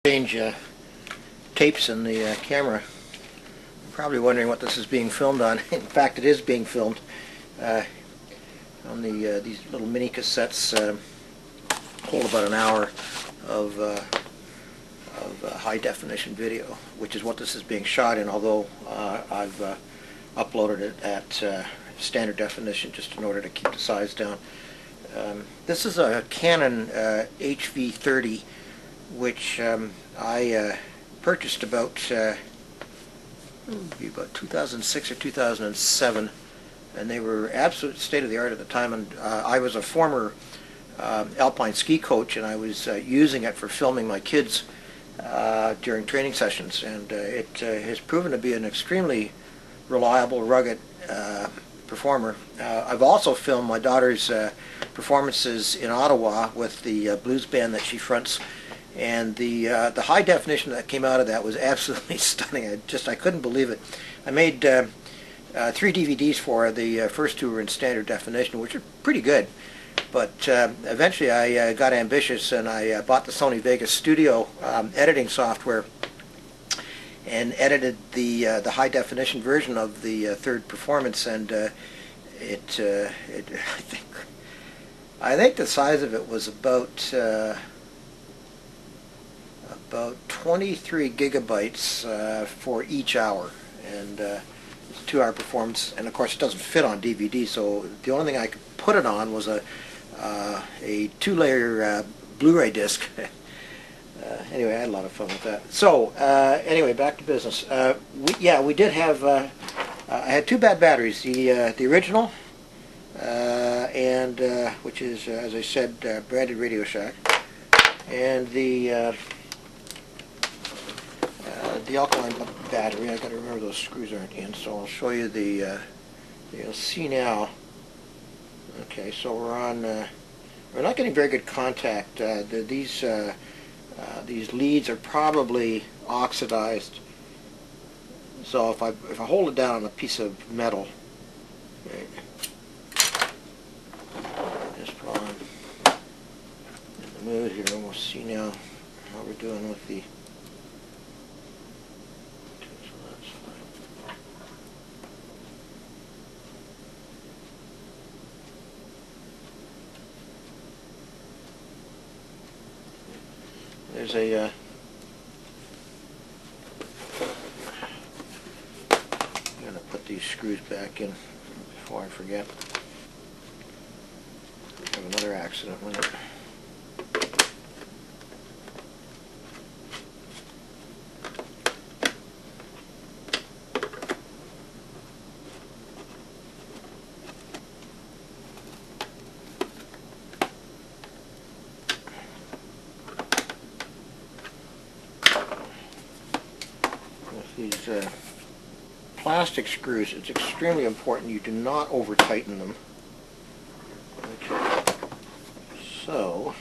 Change tapes in the camera. You're probably wondering what this is being filmed on. In fact, it is being filmed on these little mini cassettes. Hold about an hour of high definition video, which is what this is being shot in, although I've uploaded it at standard definition just in order to keep the size down. This is a Canon HV30, which I purchased about 2006 or 2007, and they were absolute state-of-the-art at the time. And I was a former alpine ski coach, and I was using it for filming my kids during training sessions, and it has proven to be an extremely reliable, rugged performer. I've also filmed my daughter's performances in Ottawa with the blues band that she fronts, and the high definition that came out of that was absolutely stunning. I couldn't believe it. I made 3 DVDs for her. The first 2 were in standard definition, which are pretty good. But eventually I got ambitious, and I bought the Sony Vegas Studio editing software and edited the high definition version of the third performance, and I think the size of it was about 23 gigabytes for each hour, and it's a 2-hour performance. And of course, it doesn't fit on DVD, so the only thing I could put it on was a 2-layer Blu-ray disc. Anyway, I had a lot of fun with that. So anyway, back to business. We did have. I had 2 bad batteries. The original, and which is, as I said, branded Radio Shack, and the alkaline battery. I got to remember those screws aren't in, so I'll show you the. You'll see now. Okay, so we're on. We're not getting very good contact. These leads are probably oxidized. So if I hold it down on a piece of metal, right, just put on in the mood here, and we'll see now how we're doing with the. There's a I'm going to put these screws back in before I forget. I have another accident with it. These plastic screws, it's extremely important you do not over tighten them. Okay, so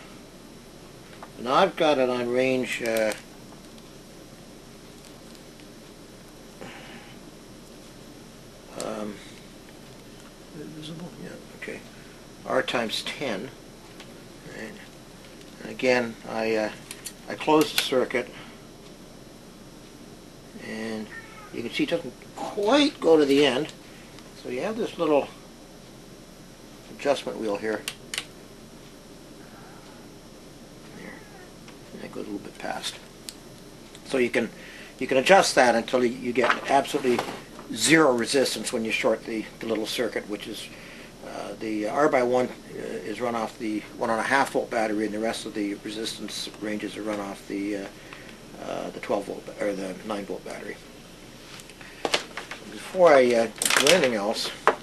now I've got it on range visible? Yeah, okay. R times 10. Right. And again, I close the circuit, and you can see it doesn't quite go to the end, so you have this little adjustment wheel here. There, and it goes a little bit past. So you can adjust that until you get absolutely zero resistance when you short the little circuit, which is the R/1 is run off the 1.5 volt battery, and the rest of the resistance ranges are run off the 12 volt or the 9 volt battery. Before I do anything else, I'm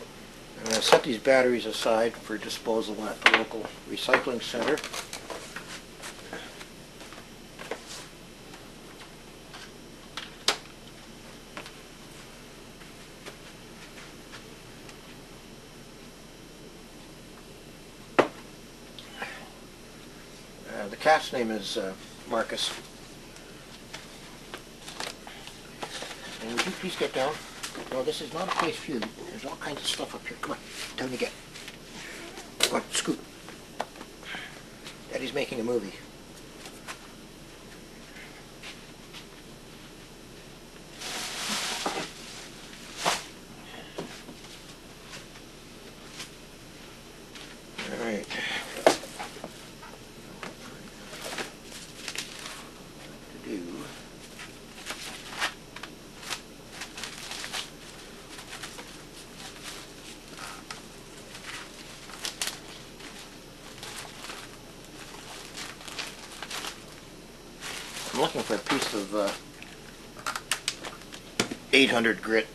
going to set these batteries aside for disposal at the local recycling center. The cat's name is Marcus. And would you please get down? No, this is not a place for you. There's all kinds of stuff up here. Come on, down you get. Come on, scoot. Daddy's making a movie. looking for a piece of 800 grit.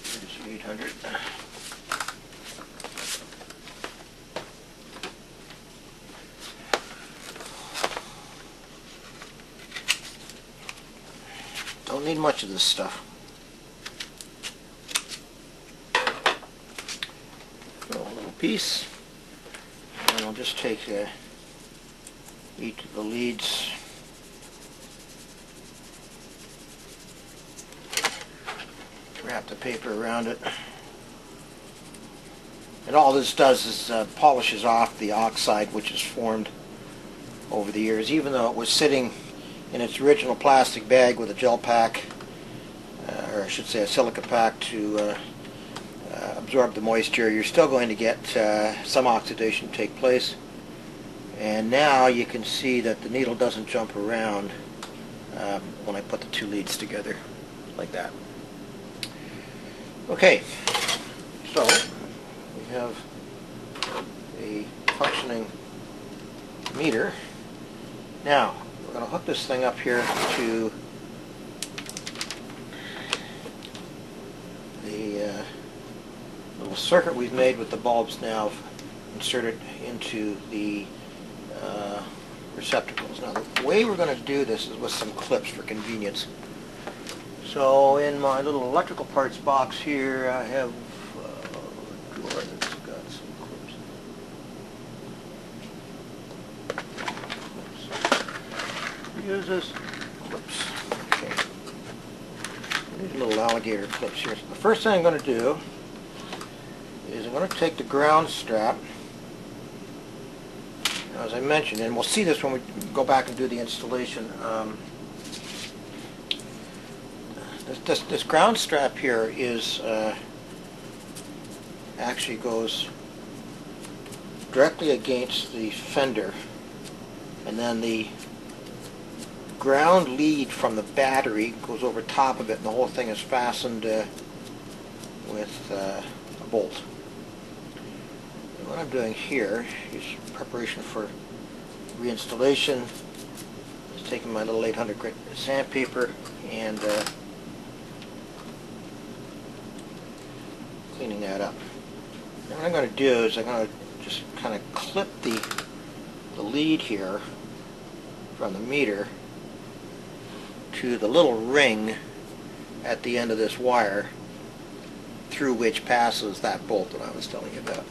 There's 800. Don't need much of this stuff. A little piece, and I'll just take each of the leads. Wrap the paper around it. And all this does is polishes off the oxide which is formed over the years, even though it was sitting in its original plastic bag with a gel pack, or I should say a silica pack to absorb the moisture. You're still going to get some oxidation take place. And now you can see that the needle doesn't jump around when I put the two leads together like that. Okay, so we have a functioning meter. Now we're going to hook this thing up here to the little circuit we've made with the bulbs now inserted into the receptacles. Now the way we're going to do this is with some clips for convenience. So in my little electrical parts box here I have a drawer that's got some clips. Use this clips. Okay. These little alligator clips here. So the first thing I'm going to do is I'm going to take the ground strap. Now, as I mentioned, and we'll see this when we go back and do the installation. This ground strap here is actually goes directly against the fender, and then the ground lead from the battery goes over top of it, and the whole thing is fastened with a bolt. And what I'm doing here is preparation for reinstallation. Just taking my little 800 grit sandpaper and cleaning that up. Now what I'm going to do is I'm going to just kind of clip the lead here from the meter to the little ring at the end of this wire through which passes that bolt that I was telling you about.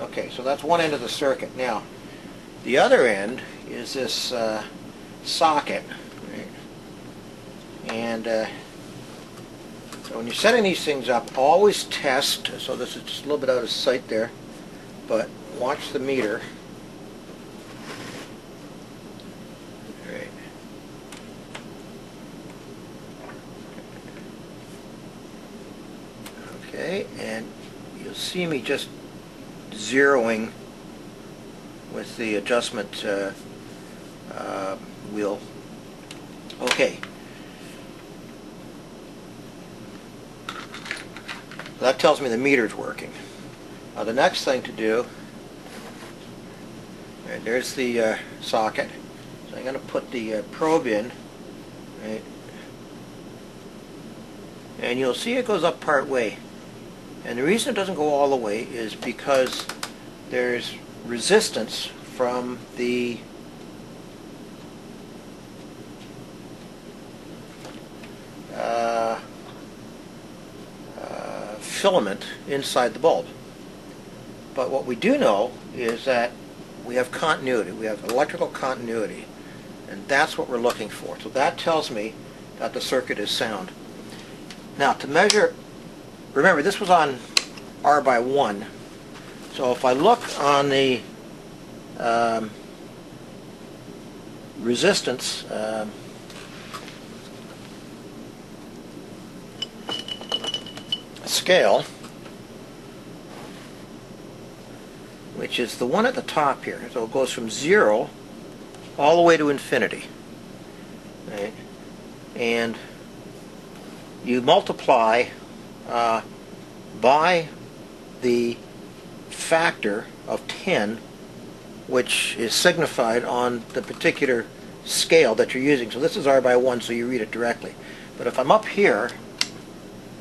Okay, so that's one end of the circuit. Now the other end is this socket, right? And so when you're setting these things up, always test, so this is just a little bit out of sight there, but watch the meter. Right. Okay, and you'll see me just zeroing with the adjustment wheel. Okay. That tells me the meter's working. Now the next thing to do, right, there's the socket. So I'm going to put the probe in, right, and you'll see it goes up part way. And the reason it doesn't go all the way is because there's resistance from the filament inside the bulb. But what we do know is that we have continuity, we have electrical continuity, and that's what we're looking for. So that tells me that the circuit is sound. Now to measure, remember this was on R by 1, so if I look on the resistance scale, which is the one at the top here, so it goes from 0 all the way to infinity, right? and you multiply by the factor of 10, which is signified on the particular scale that you're using. So this is R by 1, so you read it directly. But if I'm up here,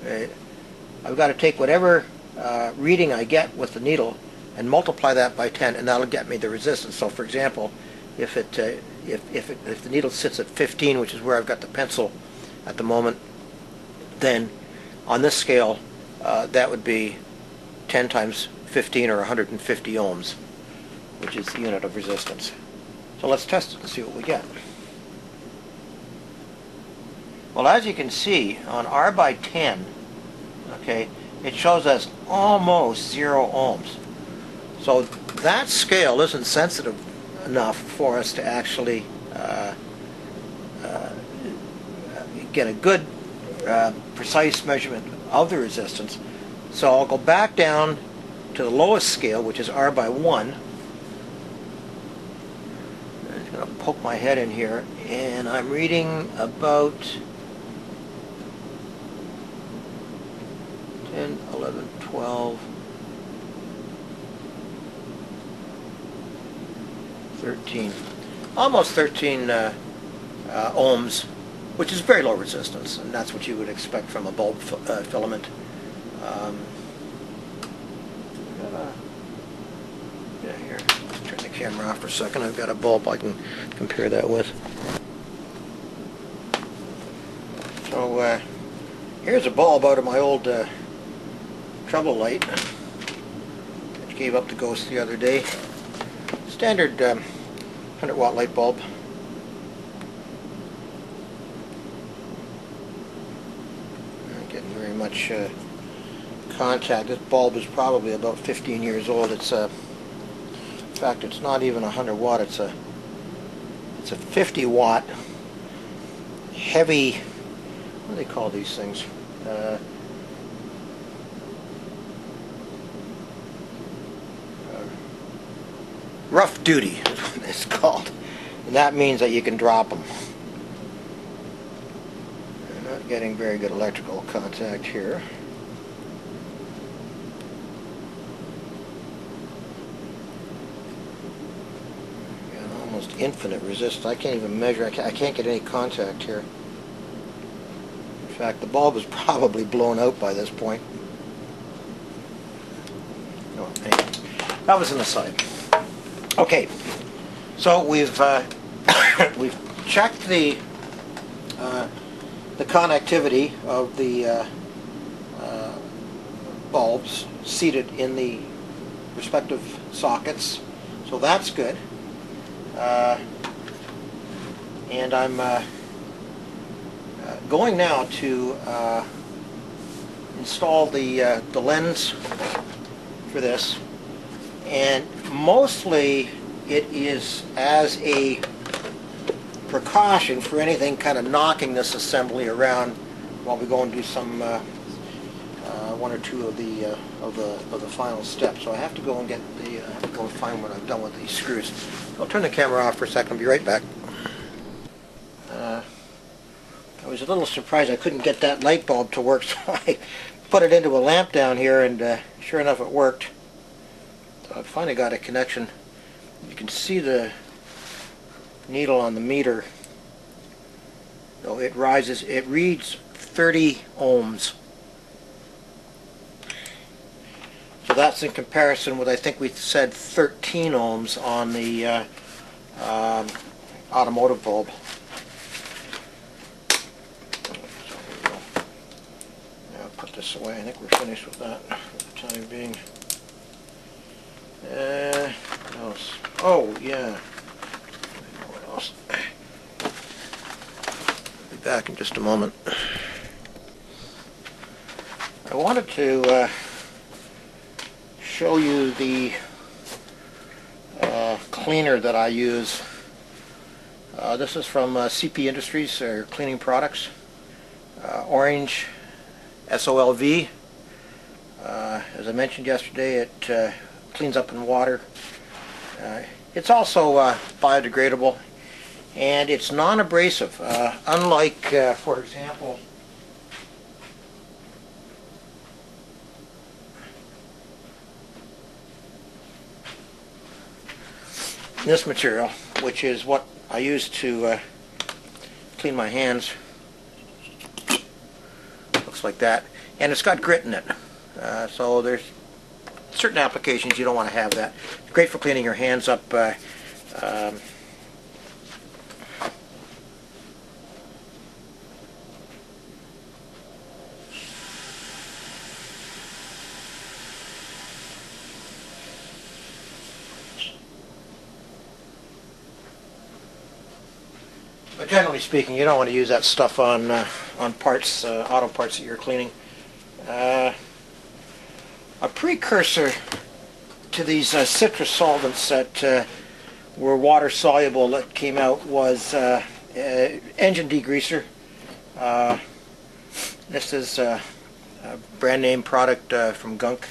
I've got to take whatever reading I get with the needle and multiply that by 10, and that'll get me the resistance. So for example, if the needle sits at 15, which is where I've got the pencil at the moment, then on this scale that would be 10 times 15, or 150 ohms, which is the unit of resistance. So let's test it and see what we get. Well, as you can see, on R by 10, okay, it shows us almost 0 ohms. So that scale isn't sensitive enough for us to actually get a good precise measurement of the resistance. So I'll go back down to the lowest scale, which is R by 1. I'm just going to poke my head in here, and I'm reading about 10, 11, 12, 13, almost 13 ohms, which is very low resistance, and that's what you would expect from a bulb filament. Yeah, here, let's turn the camera off for a second. I've got a bulb I can compare that with. So here's a bulb out of my old trouble light, which gave up the ghost the other day. Standard 100-watt light bulb. Not getting very much contact. This bulb is probably about 15 years old. It's in fact, it's not even 100 watt. It's a 50 watt heavy. What do they call these things? Rough duty is what it's called, and that means that you can drop them. I'm not getting very good electrical contact here. Got almost infinite resistance. I can't even measure. I can't get any contact here. In fact, the bulb is probably blown out by this point. Oh, anyway, that was an aside. Okay, so we've checked the connectivity of the bulbs seated in the respective sockets, so that's good. And I'm going now to install the lens for this. And mostly it is as a precaution for anything kind of knocking this assembly around while we go and do some one or two of the final steps. So I have to go and get the I have to go and find what I've done with these screws. I'll turn the camera off for a second. I'll be right back. I was a little surprised I couldn't get that light bulb to work, so I put it into a lamp down here, and sure enough it worked. I finally got a connection. You can see the needle on the meter. So it rises, it reads 30 ohms. So that's in comparison with, I think we said 13 ohms on the automotive bulb. So here we go. Now I'll put this away. I think we're finished with that for the time being. What else? Oh, yeah. What else? I'll be back in just a moment. I wanted to show you the cleaner that I use. This is from CP Industries, their cleaning products. Orange SOLV. As I mentioned yesterday, it cleans up in water. It's also biodegradable, and it's non-abrasive, unlike, for example, this material, which is what I use to clean my hands. Looks like that, and it's got grit in it, so there's certain applications you don't want to have that. It's great for cleaning your hands up. But generally speaking, you don't want to use that stuff on parts, auto parts that you're cleaning. A precursor to these citrus solvents that were water soluble that came out was engine degreaser. This is a brand name product from Gunk.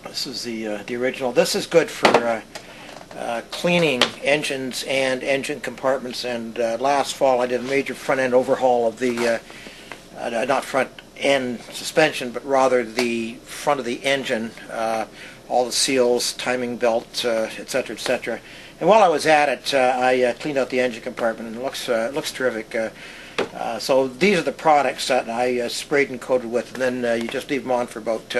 This is the original. This is good for cleaning engines and engine compartments, and last fall I did a major front end overhaul of the not front end suspension, but rather the front of the engine, all the seals, timing belt, etc., etc. And while I was at it, I cleaned out the engine compartment, and it looks terrific. So these are the products that I sprayed and coated with, and then you just leave them on for about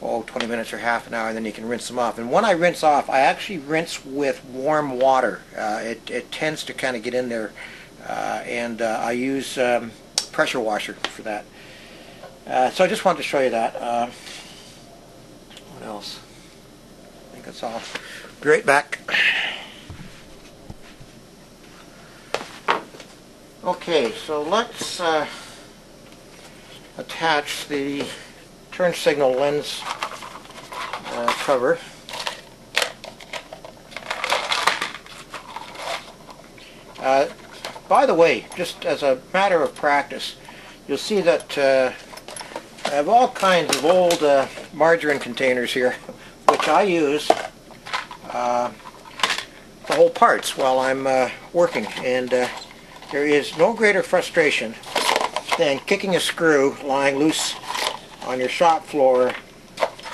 20 minutes or half an hour, and then you can rinse them off. And when I rinse off, I actually rinse with warm water. It tends to kind of get in there, and I use pressure washer for that. So I just wanted to show you that. What else? I think that's all. Be right back. Okay, so let's attach the turn signal lens cover. By the way, just as a matter of practice, you'll see that I have all kinds of old margarine containers here, which I use to hold parts while I'm working, and there is no greater frustration than kicking a screw lying loose on your shop floor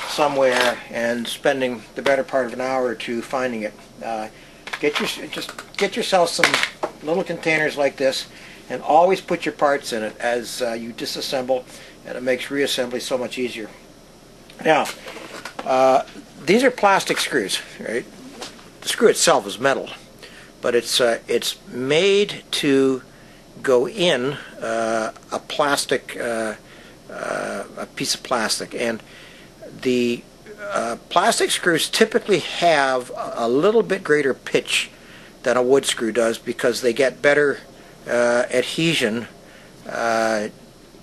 somewhere and spending the better part of an hour or two finding it. Just get yourself some little containers like this, and always put your parts in it as you disassemble, and it makes reassembly so much easier. Now, these are plastic screws, right? The screw itself is metal, but it's made to go in a plastic, a piece of plastic, and the plastic screws typically have a little bit greater pitch than a wood screw does, because they get better adhesion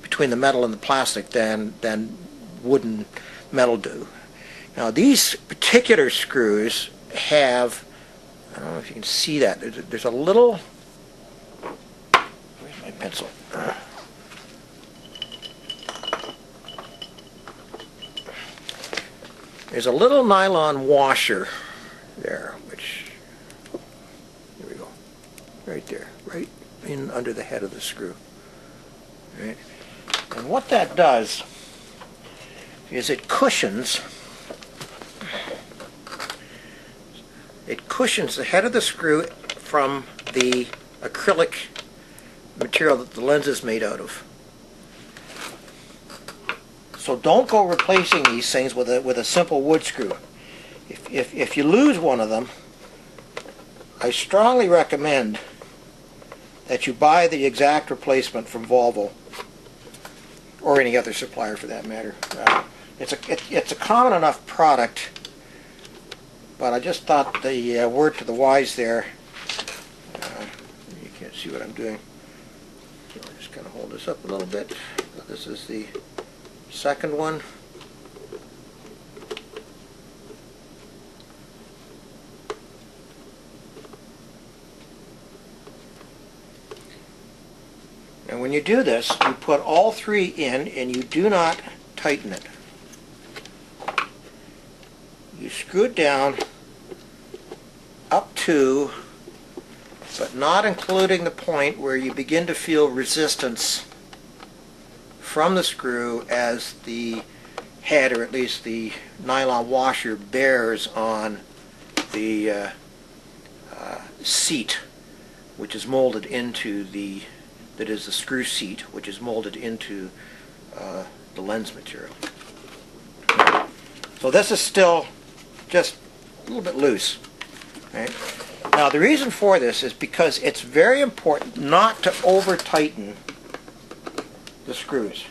between the metal and the plastic than wooden metal do. Now, these particular screws have, I don't know if you can see that, there's a little, where's my pencil? There's a little nylon washer there, which, here we go, right there, right in under the head of the screw. Right? And what that does is it cushions the head of the screw from the acrylic material that the lens is made out of. So don't go replacing these things with a simple wood screw. If you lose one of them, I strongly recommend that you buy the exact replacement from Volvo, or any other supplier for that matter. It's a common enough product, but I just thought the word to the wise there. You can't see what I'm doing. So I'll just kind of hold this up a little bit. This is the second one. And when you do this, you put all three in, and you do not tighten it. You screw it down up to but not including the point where you begin to feel resistance from the screw as the head, or at least the nylon washer, bears on the seat, which is molded into that is the screw seat, which is molded into the lens material. So this is still just a little bit loose. Right? Now the reason for this is because it's very important not to over tighten the screws.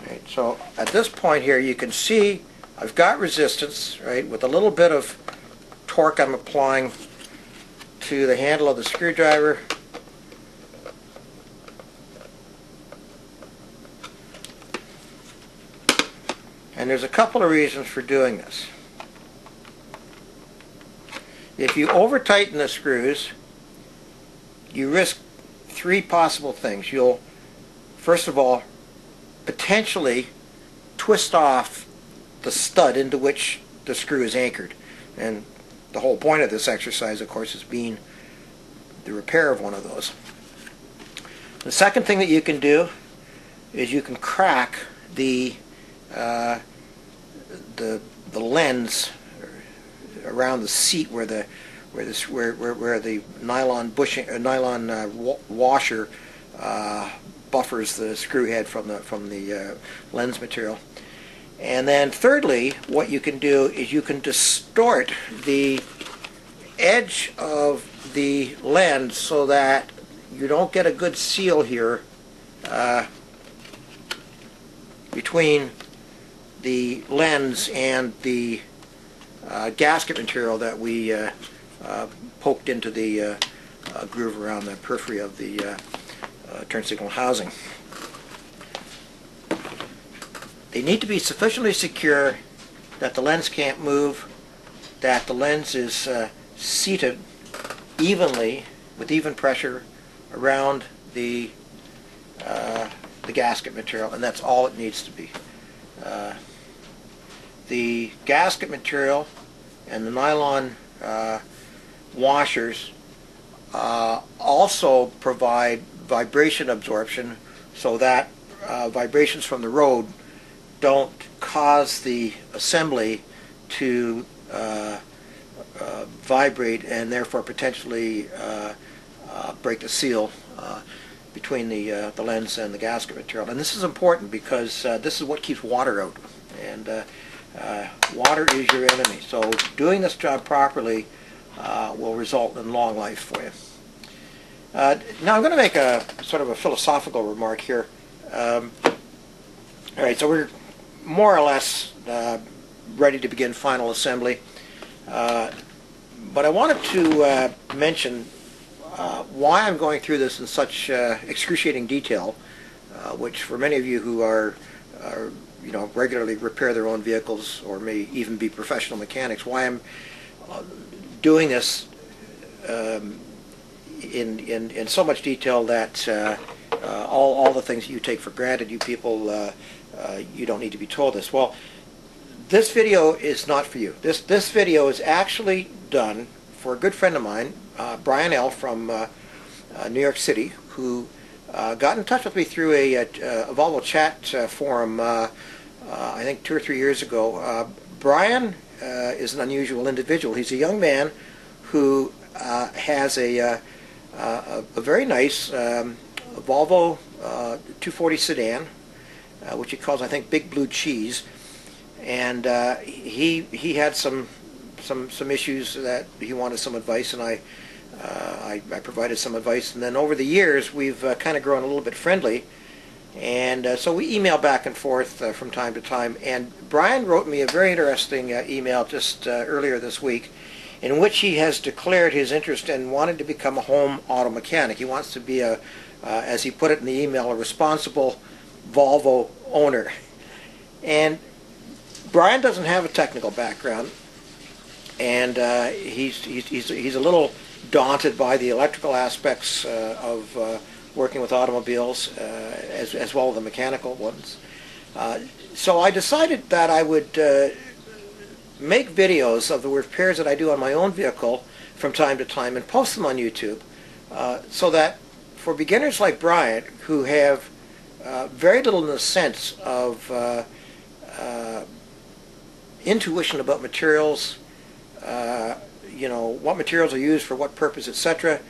Right? So at this point here you can see I've got resistance, right, with a little bit of torque I'm applying to the handle of the screwdriver. And there's a couple of reasons for doing this. If you over tighten the screws, you risk three possible things. You'll, first of all, potentially twist off the stud into which the screw is anchored. And the whole point of this exercise, of course, is being the repair of one of those. The second thing that you can do is you can crack the lens around the seat where the nylon bushing, washer buffers the screw head from the lens material. And then thirdly, what you can do is you can distort the edge of the lens so that you don't get a good seal here between the lens and the gasket material that we poked into the groove around the periphery of the turn signal housing. They need to be sufficiently secure that the lens can't move, that the lens is seated evenly with even pressure around the gasket material, and that's all it needs to be. The gasket material and the nylon washers also provide vibration absorption so that vibrations from the road don't cause the assembly to vibrate and therefore potentially break the seal between the lens and the gasket material. And this is important because this is what keeps water out, and water is your enemy. So doing this job properly will result in long life for you. Now I'm going to make a sort of a philosophical remark here. All right, so we're more or less ready to begin final assembly. But I wanted to mention why I'm going through this in such excruciating detail, which for many of you who are regularly repair their own vehicles or may even be professional mechanics, why I'm doing this in so much detail that all the things you take for granted, you people, you don't need to be told this. Well, this video is not for you. This video is actually done for a good friend of mine, Brian L. from New York City, who got in touch with me through a Volvo chat forum, I think 2 or 3 years ago. Brian is an unusual individual. He's a young man who has a very nice Volvo 240 sedan, which he calls, I think, Big Blue Cheese. And he had some issues that he wanted some advice, and I provided some advice. And then over the years, we've kind of grown a little bit friendly, and so we email back and forth from time to time. And Brian wrote me a very interesting email just earlier this week, in which he has declared his interest in wanting to become a home auto mechanic. He wants to be as he put it in the email, a responsible Volvo owner. And Brian doesn't have a technical background, and he's a little daunted by the electrical aspects of working with automobiles, as well as the mechanical ones. So I decided that I would make videos of the repairs that I do on my own vehicle from time to time and post them on YouTube, so that for beginners like Brian, who have very little in the sense of intuition about materials, what materials are used for what purpose, etc.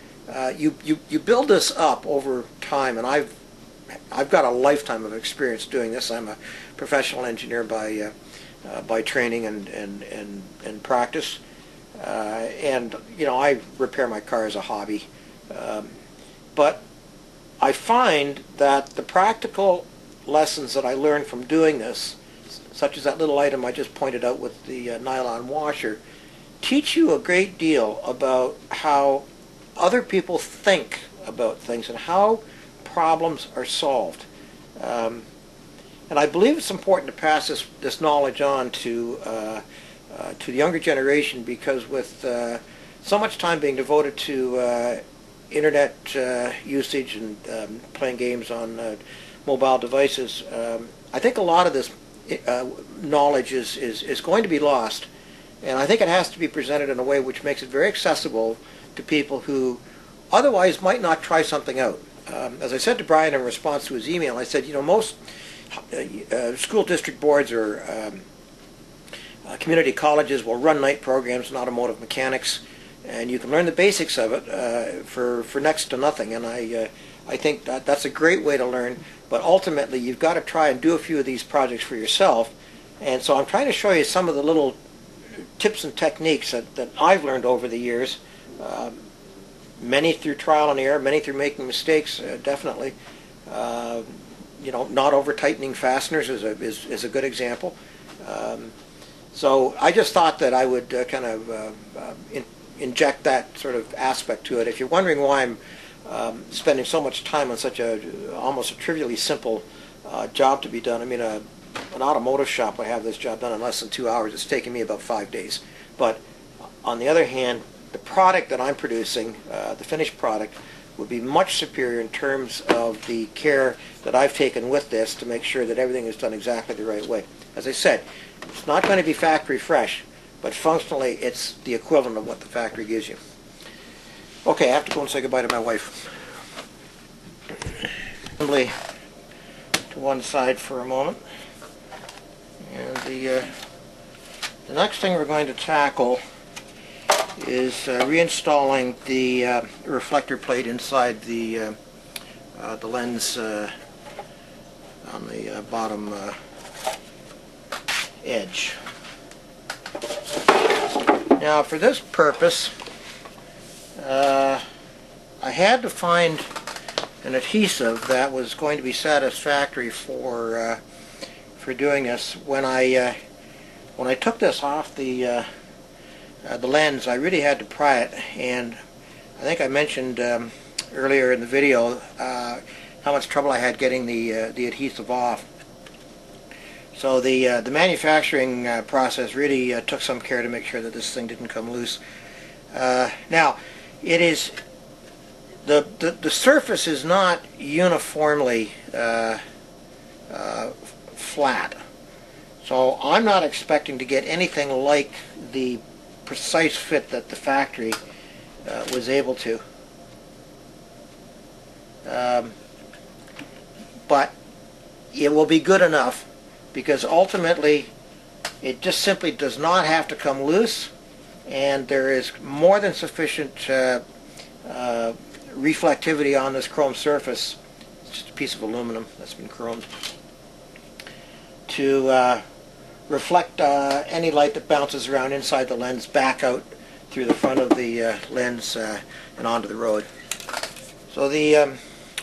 You build this up over time, and I've got a lifetime of experience doing this. I'm a professional engineer by training and practice, and I repair my car as a hobby, but I find that the practical lessons that I learned from doing this, such as that little item I just pointed out with the nylon washer, teach you a great deal about how other people think about things and how problems are solved. And I believe it's important to pass this knowledge on to the younger generation, because with so much time being devoted to internet usage and playing games on mobile devices, I think a lot of this knowledge is going to be lost, and I think it has to be presented in a way which makes it very accessible to people who otherwise might not try something out. As I said to Brian in response to his email, I said, most school district boards or community colleges will run night programs in automotive mechanics, and you can learn the basics of it for next to nothing. And I think that's a great way to learn, but ultimately you've got to try and do a few of these projects for yourself. And so I'm trying to show you some of the little tips and techniques that I've learned over the years, many through trial and error, many through making mistakes, definitely. Not over tightening fasteners is a good example. So I just thought that I would kind of inject that sort of aspect to it. If you're wondering why I'm spending so much time on such almost a trivially simple job to be done, I mean, an automotive shop would have this job done in less than 2 hours. It's taken me about 5 days. But on the other hand, the product that I'm producing, the finished product, would be much superior in terms of the care that I've taken with this to make sure that everything is done exactly the right way. As I said, it's not going to be factory fresh, but functionally it's the equivalent of what the factory gives you. Okay, I have to go and say goodbye to my wife. Assembly to one side for a moment. And the next thing we're going to tackle is reinstalling the reflector plate inside the lens on the bottom edge. Now, for this purpose, I had to find an adhesive that was going to be satisfactory for doing this. When I took this off the lens, I really had to pry it, and I think I mentioned earlier in the video how much trouble I had getting the adhesive off. So the manufacturing process really took some care to make sure that this thing didn't come loose. Now, it is the surface is not uniformly flat, so I'm not expecting to get anything like the precise fit that the factory was able to. But it will be good enough, because ultimately it just simply does not have to come loose, and there is more than sufficient reflectivity on this chrome surface. It's just a piece of aluminum that's been chromed to reflect any light that bounces around inside the lens back out through the front of the lens and onto the road. So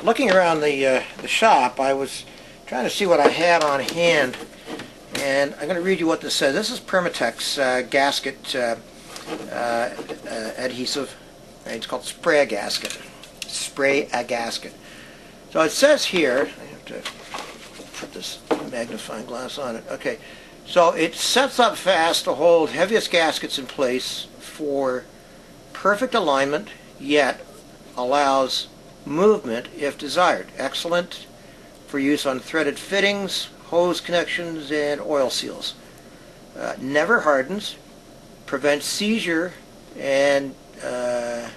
looking around the shop, I was trying to see what I had on hand, and I'm going to read you what this says. This is Permatex gasket adhesive. It's called spray a gasket. Spray a gasket. So it says here, I have to put this magnifying glass on it. Okay, so it sets up fast to hold heaviest gaskets in place for perfect alignment, yet allows movement if desired. Excellent for use on threaded fittings, hose connections, and oil seals. Never hardens, prevents seizure, and and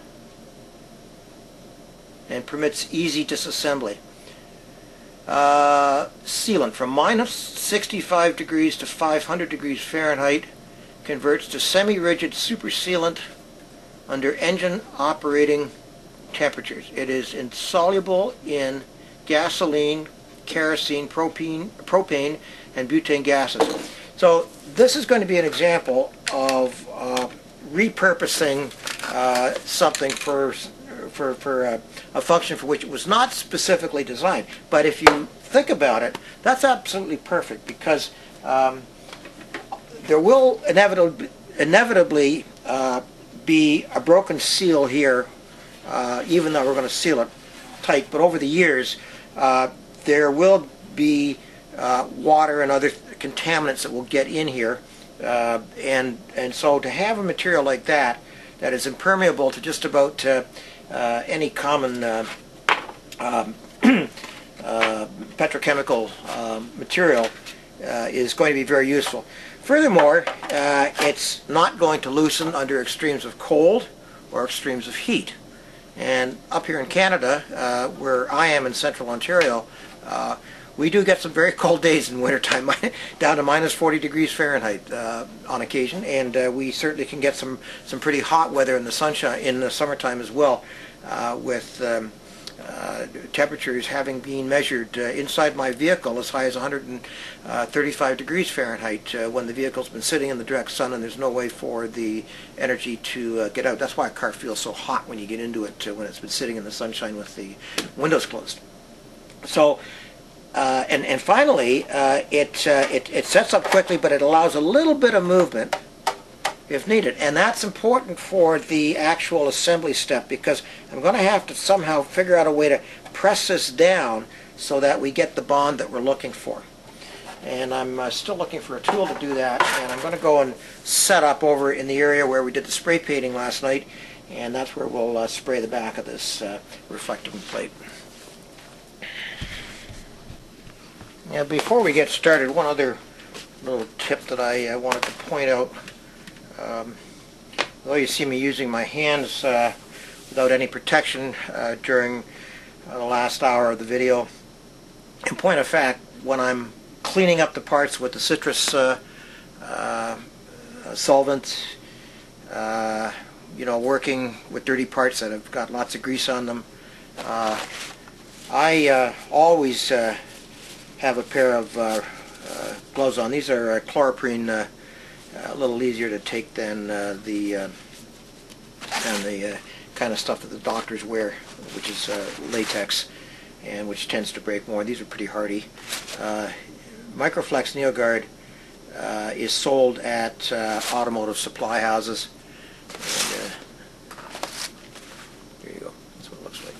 permits easy disassembly. Sealant from minus 65 degrees to 500 degrees Fahrenheit converts to semi-rigid super sealant under engine operating temperatures. It is insoluble in gasoline, kerosene, propane, and butane gases. So this is going to be an example of repurposing something for a function for which it was not specifically designed. But if you think about it, that's absolutely perfect, because there will inevitably be a broken seal here, even though we're going to seal it tight. But over the years, there will be water and other contaminants that will get in here, and so to have a material like that is impermeable to just about any common petrochemical material is going to be very useful. Furthermore, it's not going to loosen under extremes of cold or extremes of heat. And up here in Canada, where I am in central Ontario, we do get some very cold days in wintertime, down to minus 40 degrees Fahrenheit on occasion, and we certainly can get some pretty hot weather in the sunshine in the summertime as well, with temperatures having been measured inside my vehicle as high as 135 degrees Fahrenheit when the vehicle's been sitting in the direct sun and there's no way for the energy to get out. That's why a car feels so hot when you get into it when it's been sitting in the sunshine with the windows closed. So, and finally, it sets up quickly, but it allows a little bit of movement if needed, and that's important for the actual assembly step, because I'm going to have to somehow figure out a way to press this down so that we get the bond that we're looking for. And I'm still looking for a tool to do that, and I'm going to go and set up over in the area where we did the spray painting last night, and that's where we'll spray the back of this reflective plate. Now, before we get started, one other little tip that I wanted to point out. Although you see me using my hands without any protection during the last hour of the video, in point of fact, when I'm cleaning up the parts with the citrus solvent, you know, working with dirty parts that have got lots of grease on them, I always have a pair of gloves on. These are chloroprene, a little easier to take than the kind of stuff that the doctors wear, which is latex, and which tends to break more. These are pretty hardy. Microflex NeoGuard is sold at automotive supply houses. And, there you go. That's what it looks like.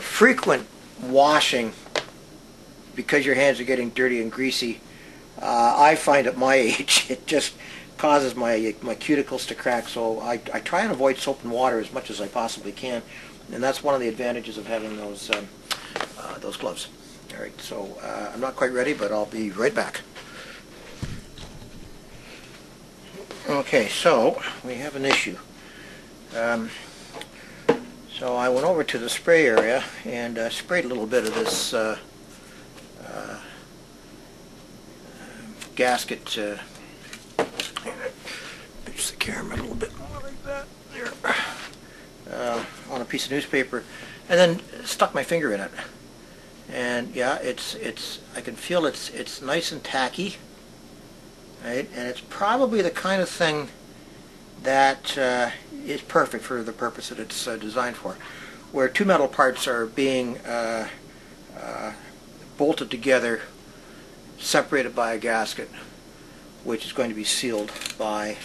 Frequent washing, because your hands are getting dirty and greasy, I find at my age it just causes my cuticles to crack, so I try and avoid soap and water as much as I possibly can, and that's one of the advantages of having those gloves. Alright, so I'm not quite ready, but I'll be right back. Okay, so we have an issue. So I went over to the spray area and sprayed a little bit of this gasket. Pitch the camera a little bit more like that. There. On a piece of newspaper, and then stuck my finger in it. And yeah, I can feel it's nice and tacky, right? And it's probably the kind of thing that is perfect for the purpose that it's designed for, where two metal parts are being bolted together, separated by a gasket, which is going to be sealed by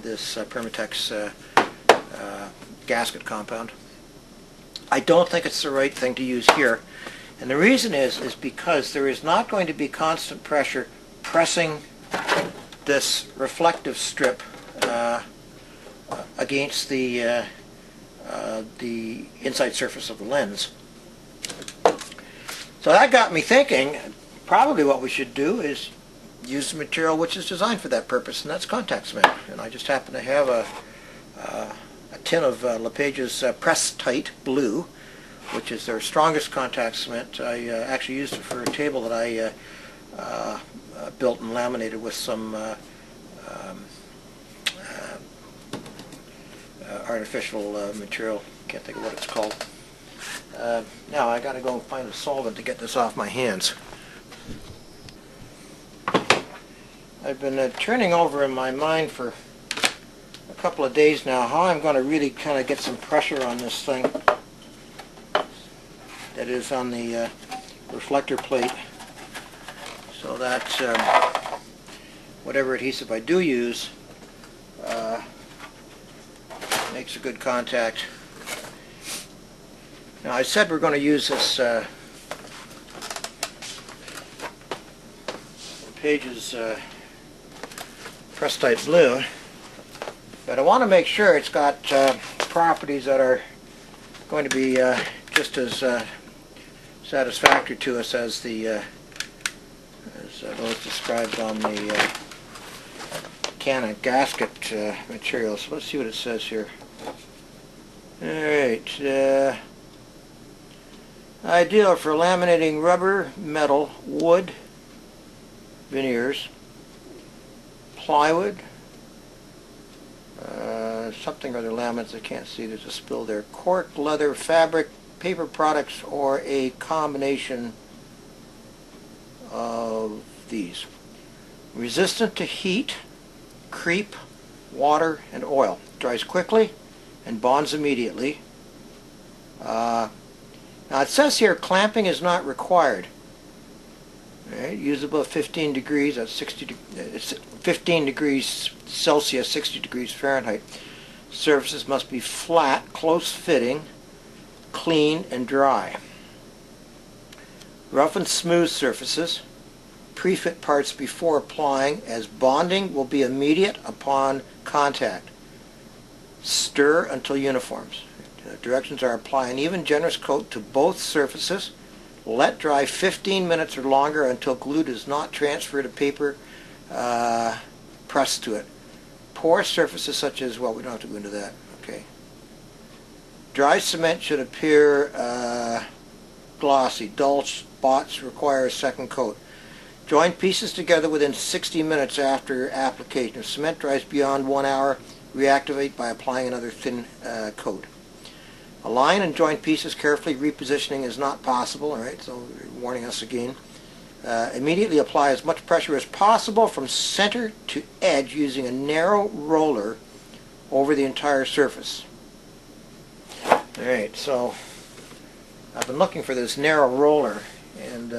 this Permatex gasket compound. I don't think it's the right thing to use here, and the reason is because there is not going to be constant pressure pressing this reflective strip against the inside surface of the lens. So that got me thinking, probably what we should do is use the material which is designed for that purpose, and that's contact cement. And I just happen to have a tin of LePage's Press Tight Blue, which is their strongest contact cement. I actually used it for a table that I built and laminated with some artificial material. Can't think of what it's called. Now I got to go and find a solvent to get this off my hands. I've been turning over in my mind for a couple of days now how I'm going to really kind of get some pressure on this thing that is on the reflector plate, so that whatever adhesive I do use makes a good contact. Now I said we're going to use this Page's Press Tight Blue, but I want to make sure it's got properties that are going to be just as satisfactory to us as the as those described on the can of gasket material. So let's see what it says here. Alright, ideal for laminating rubber, metal, wood, veneers, plywood, something or other laminates, I can't see, there's a spill there, cork, leather, fabric, paper products, or a combination of these. Resistant to heat, creep, water, and oil. Dries quickly and bonds immediately. Now it says here clamping is not required. Right, use above 15 degrees, that's 15 degrees Celsius, 60 degrees Fahrenheit. Surfaces must be flat, close fitting, clean, and dry. Rough and smooth surfaces. Pre-fit parts before applying, as bonding will be immediate upon contact. Stir until uniforms. Directions are apply an even generous coat to both surfaces. Let dry 15 minutes or longer until glue does not transfer to paper pressed to it. Pour surfaces such as, well, we don't have to go into that. Okay. Dry cement should appear glossy. Dull spots require a second coat. Join pieces together within 60 minutes after application. If cement dries beyond 1 hour, reactivate by applying another thin coat. Align and join pieces carefully. Repositioning is not possible. All right, so warning us again. Immediately apply as much pressure as possible from center to edge using a narrow roller over the entire surface. All right, so I've been looking for this narrow roller, and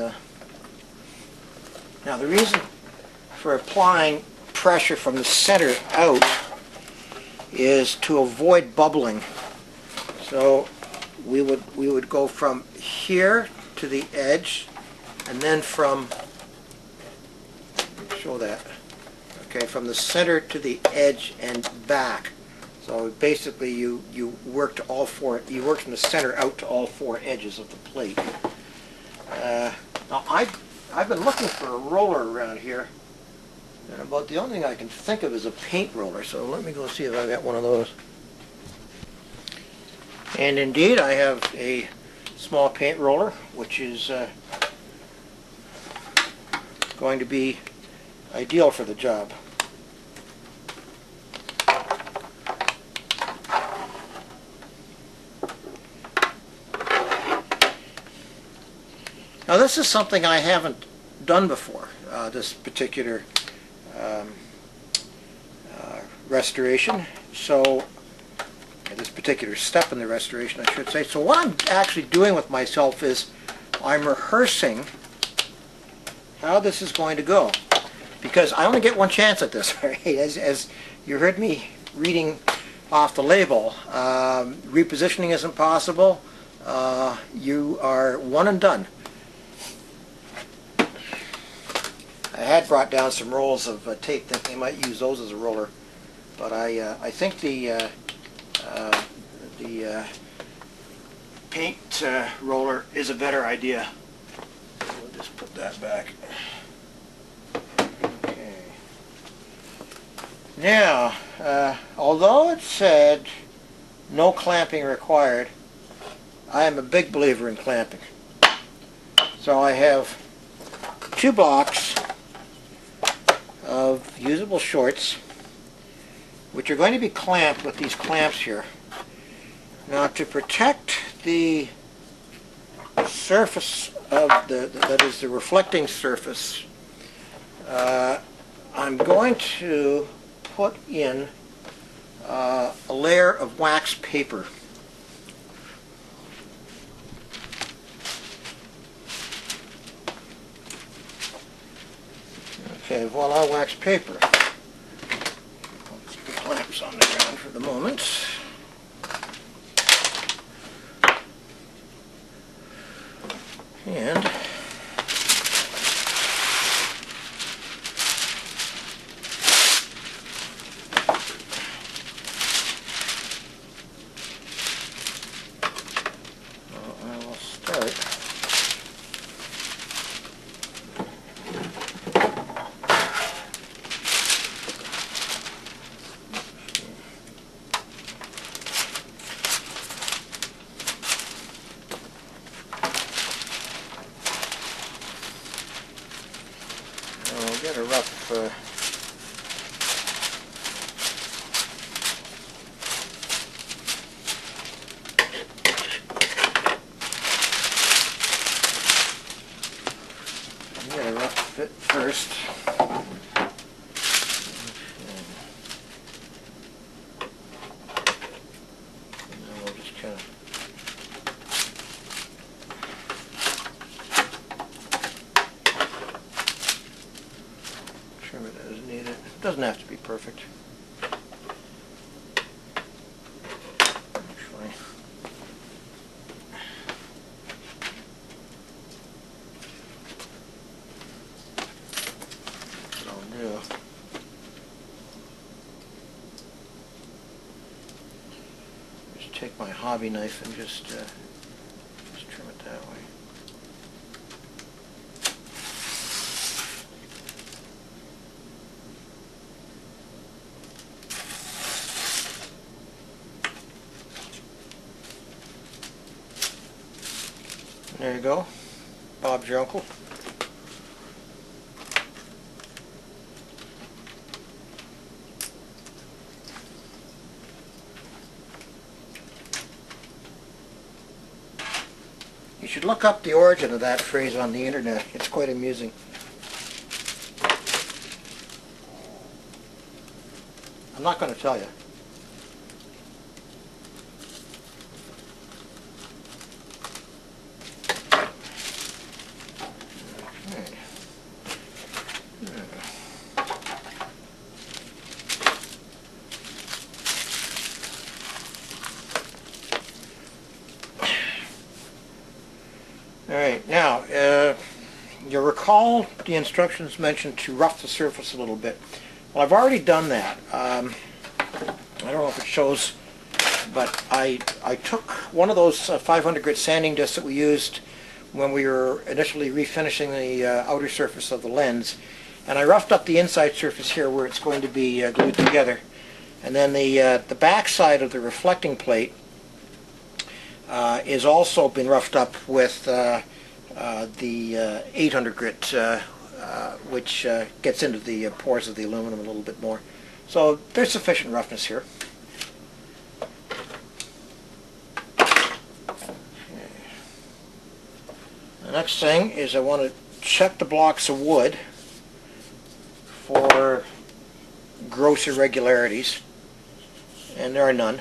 now the reason for applying pressure from the center out is to avoid bubbling. So we would go from here to the edge, and then from, show that, okay, from the center to the edge and back. So basically you work to all four, you work from the center out to all four edges of the plate. Now I've been looking for a roller around here, and about the only thing I can think of is a paint roller, so let me go see if I've got one of those. And indeed, I have a small paint roller, which is going to be ideal for the job. Now this is something I haven't done before, this particular restoration. So this particular step in the restoration, I should say. So what I'm actually doing with myself is I'm rehearsing how this is going to go, because I only get one chance at this. Right? As you heard me reading off the label, repositioning isn't possible. You are one and done. I had brought down some rolls of tape thinking I might use those as a roller, but I think the paint roller is a better idea. We'll just put that back. Now, although it said no clamping required, I am a big believer in clamping. So I have 2 blocks of usable shorts, which are going to be clamped with these clamps here. Now, to protect the surface of that is the reflecting surface, I'm going to put in a layer of wax paper. Okay, voila, wax paper. I'll put the clamps on the ground for the moment. And I will start get a rough fit first. And then we'll just kind of trim it as needed. It doesn't have to be perfect. Actually, what I'll do is take my hobby knife and just trim it that way. There you go. Bob's your uncle. You should look up the origin of that phrase on the internet. It's quite amusing. I'm not going to tell you. Alright, now, you'll recall the instructions mentioned to rough the surface a little bit. Well, I've already done that. I don't know if it shows, but I took one of those 500 grit sanding discs that we used when we were initially refinishing the outer surface of the lens, and I roughed up the inside surface here where it's going to be glued together. And then the back side of the reflecting plate is also been roughed up with the 800 grit, which gets into the pores of the aluminum a little bit more. So there's sufficient roughness here. The next thing is I want to check the blocks of wood for gross irregularities, and there are none.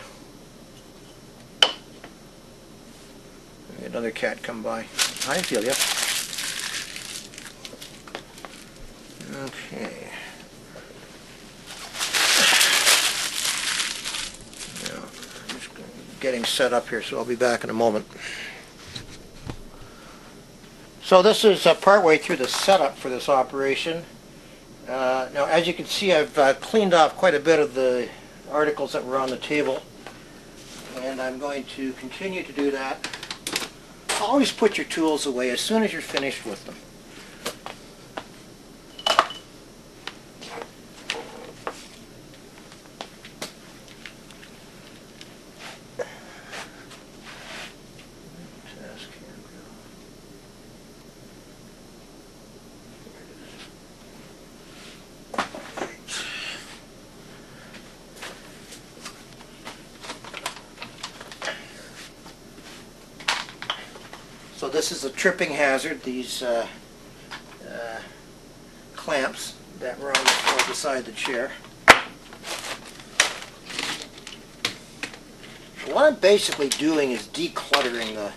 Another cat come by. I feel you. Okay. Now, I'm just getting set up here, so I'll be back in a moment. So this is partway through the setup for this operation. Now, as you can see, I've cleaned off quite a bit of the articles that were on the table, and I'm going to continue to do that. Always put your tools away as soon as you're finished with them. this is a tripping hazard, these clamps that run on the floor beside the chair. What I'm basically doing is decluttering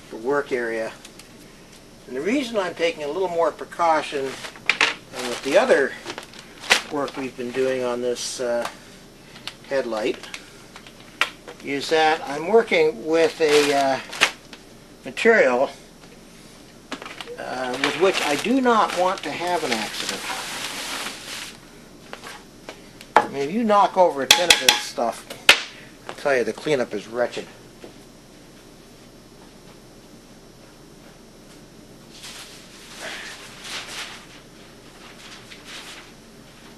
the work area. And the reason I'm taking a little more precaution than with the other work we've been doing on this headlight is that I'm working with a material with which I do not want to have an accident. I mean, if you knock over a tin of this stuff, I'll tell you, the cleanup is wretched.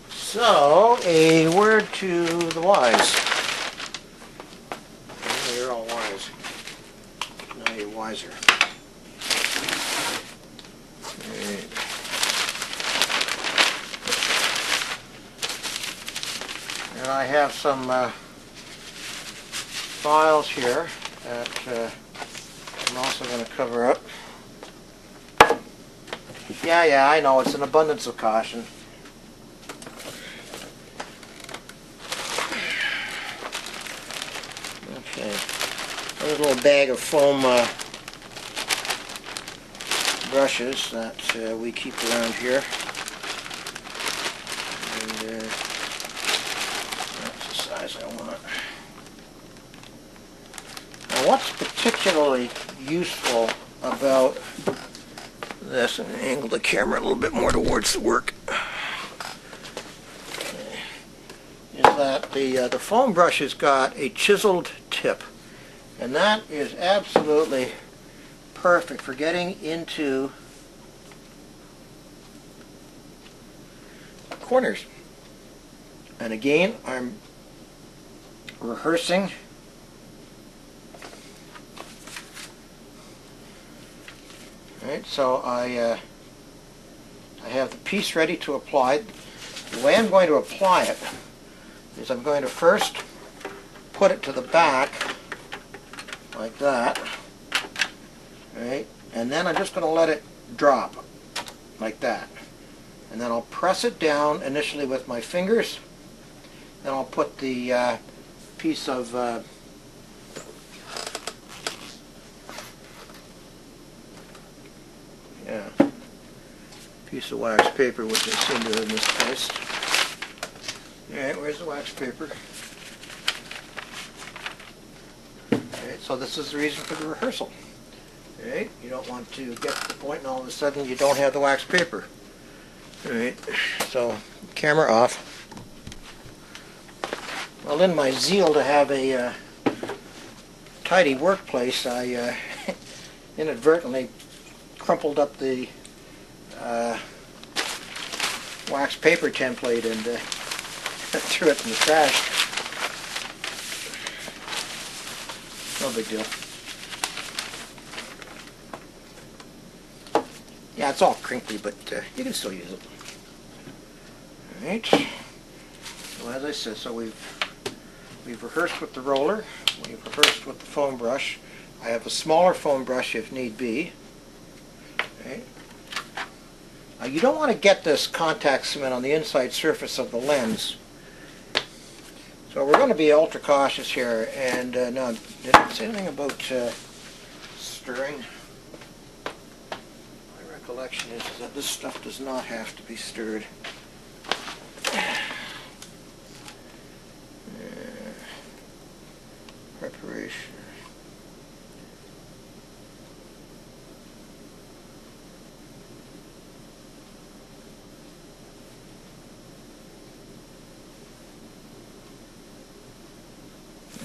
So, a word to the wise. Well, you're all wise. Now you're wiser. Right. And I have some files here that I'm also going to cover up. Yeah, I know, it's an abundance of caution. Okay, there's a little bag of foam brushes that we keep around here. And that's the size I want. Now what's particularly useful about this, and angle the camera a little bit more towards the work, is that the foam brush has got a chiseled tip, and that is absolutely perfect for getting into corners. And again, I'm rehearsing right, so I have the piece ready to apply. The way I'm going to apply it is I'm going to first put it to the back like that, right, and then I'm just going to let it drop like that, and then I'll press it down initially with my fingers, then I'll put the piece of piece of wax paper, which I seem to have misplaced. Alright, where's the wax paper? Alright, so this is the reason for the rehearsal. Alright, you don't want to get to the point and all of a sudden you don't have the wax paper. Alright, so camera off. Well, in my zeal to have a tidy workplace, I inadvertently crumpled up the wax paper template and threw it in the trash. No big deal. Yeah, it's all crinkly, but you can still use it. Alright. So as I said, so we've rehearsed with the roller, we've rehearsed with the foam brush. I have a smaller foam brush if need be. Okay. You don't want to get this contact cement on the inside surface of the lens. So we're going to be ultra cautious here. And now, did I say anything about stirring? My recollection is that this stuff does not have to be stirred. Preparation.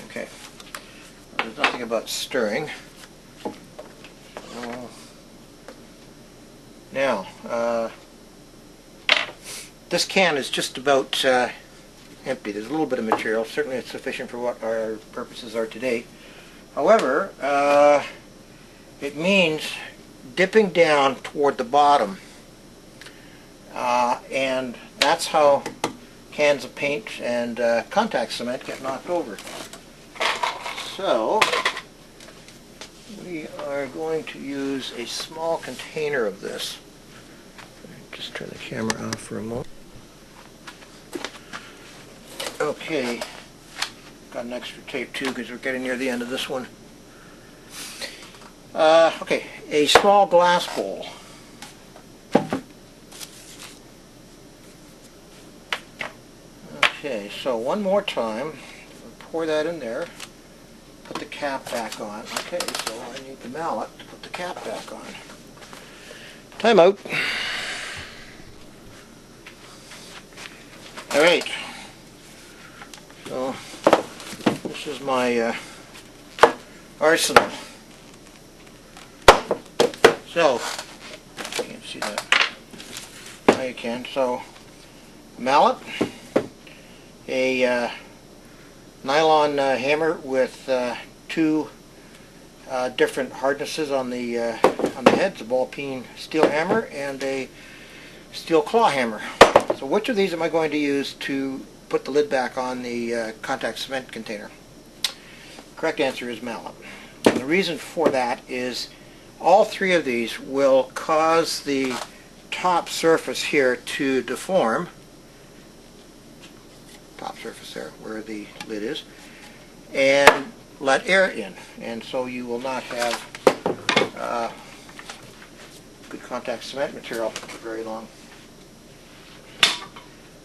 Okay. There's nothing about stirring. Now, this can is just about empty. There's a little bit of material. Certainly it's sufficient for what our purposes are today. However, it means dipping down toward the bottom. And that's how cans of paint and contact cement get knocked over. So, we are going to use a small container of this. Just turn the camera off for a moment. Okay, got an extra tape too because we're getting near the end of this one. Okay, a small glass bowl. Okay, so one more time, pour that in there, put the cap back on. Okay, so I need the mallet to put the cap back on. Time out. Alright, so this is my arsenal. So, you can't see that. Now you can. So, mallet, a nylon hammer with two different hardnesses on the head. It's a ball peen steel hammer and a steel claw hammer. So which of these am I going to use to put the lid back on the contact cement container? Correct answer is mallet. And the reason for that is all three of these will cause the top surface here to deform. Top surface there where the lid is, and let air in, and so you will not have good contact cement material for very long.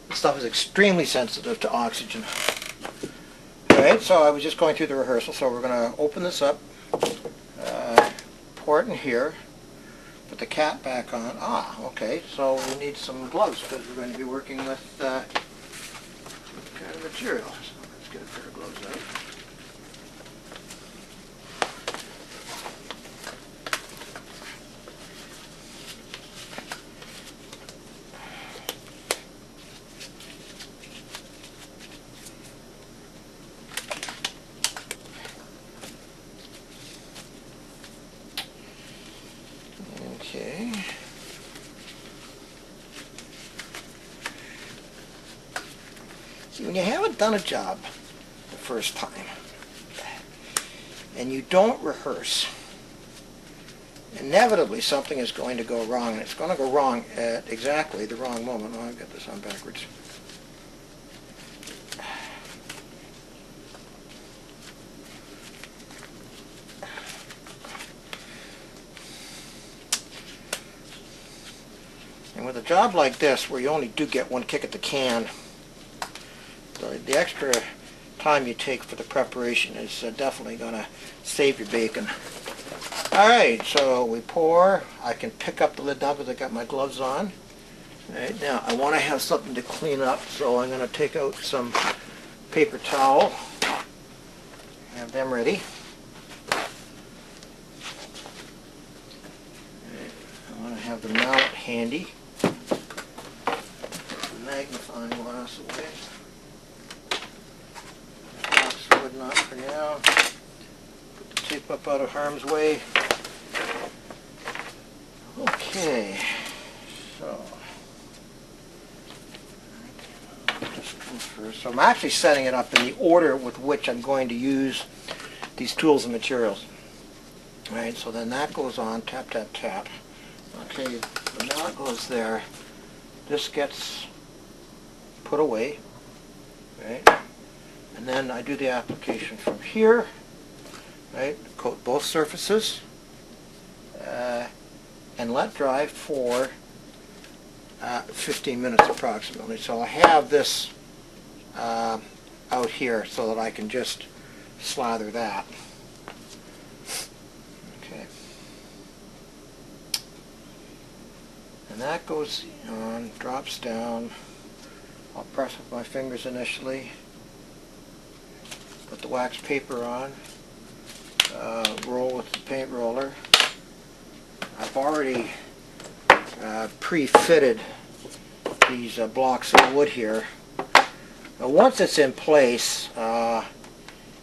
This stuff is extremely sensitive to oxygen. Alright, so I was just going through the rehearsal, so we're going to open this up, pour it in here, put the cap back on. Okay, so we need some gloves because we're going to be working with kind of material. So let's get a pair of gloves out. Okay. See, when you haven't done a job the first time, and you don't rehearse, inevitably something is going to go wrong, and it's going to go wrong at exactly the wrong moment. Oh, I've got this on backwards. And with a job like this, where you only do get one kick at the can, the extra time you take for the preparation is definitely going to save your bacon. Alright, so we pour. I can pick up the lid now because I got my gloves on. Alright, now I want to have something to clean up, so I'm going to take out some paper towel. Have them ready. Alright, I want to have the mallet handy. Magnifying glass away. Wood not for now. Put the tape up out of harm's way. Okay, so this comes first. So I'm actually setting it up in the order with which I'm going to use these tools and materials. All right, so then that goes on. Tap, tap, tap. Okay, the mallet goes there. This gets put away, right? And then I do the application from here, right? Coat both surfaces, and let dry for 15 minutes approximately. So I have this out here so that I can just slather that. Okay. And that goes on, drops down. I'll press with my fingers initially, put the wax paper on, roll with the paint roller. I've already pre-fitted these blocks of wood here. Now once it's in place,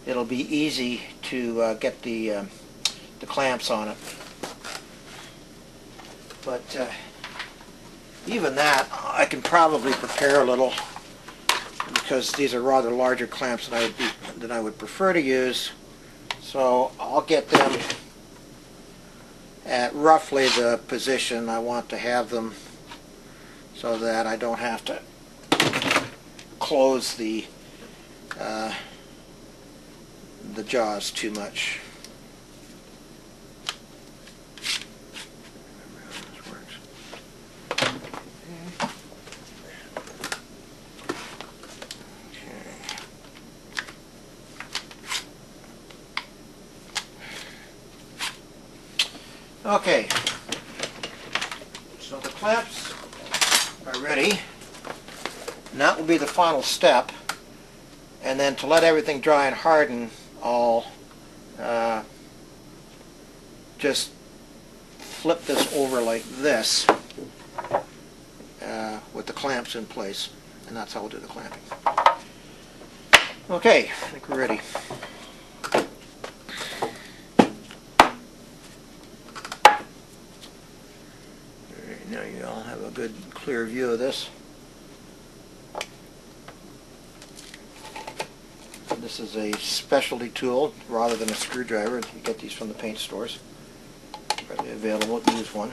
it'll be easy to get the clamps on it. But even that, I can probably prepare a little, because these are rather larger clamps than I would prefer to use. So I'll get them at roughly the position I want to have them, so that I don't have to close the jaws too much. Okay, so the clamps are ready. And that will be the final step. And then to let everything dry and harden, I'll just flip this over like this with the clamps in place. And that's how we'll do the clamping. Okay, I think we're ready. Now you all have a good clear view of this. This is a specialty tool rather than a screwdriver. You get these from the paint stores. Readily available, use one.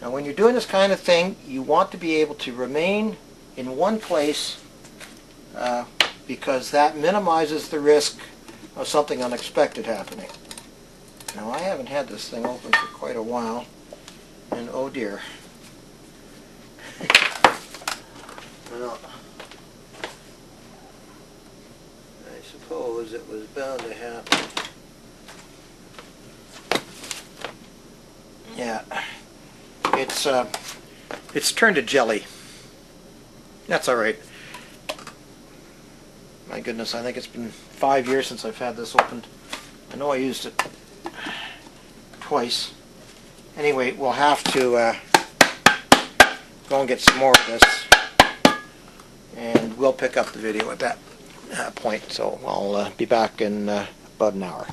Now when you're doing this kind of thing, you want to be able to remain in one place because that minimizes the risk of something unexpected happening. Now I haven't had this thing open for quite a while, and oh dear. Well, I suppose it was bound to happen. Yeah, it's turned to jelly. That's all right. My goodness, I think it's been 5 years since I've had this opened. I know I used it twice. Anyway, we'll have to go and get some more of this, and we'll pick up the video at that point. So I'll be back in about an hour.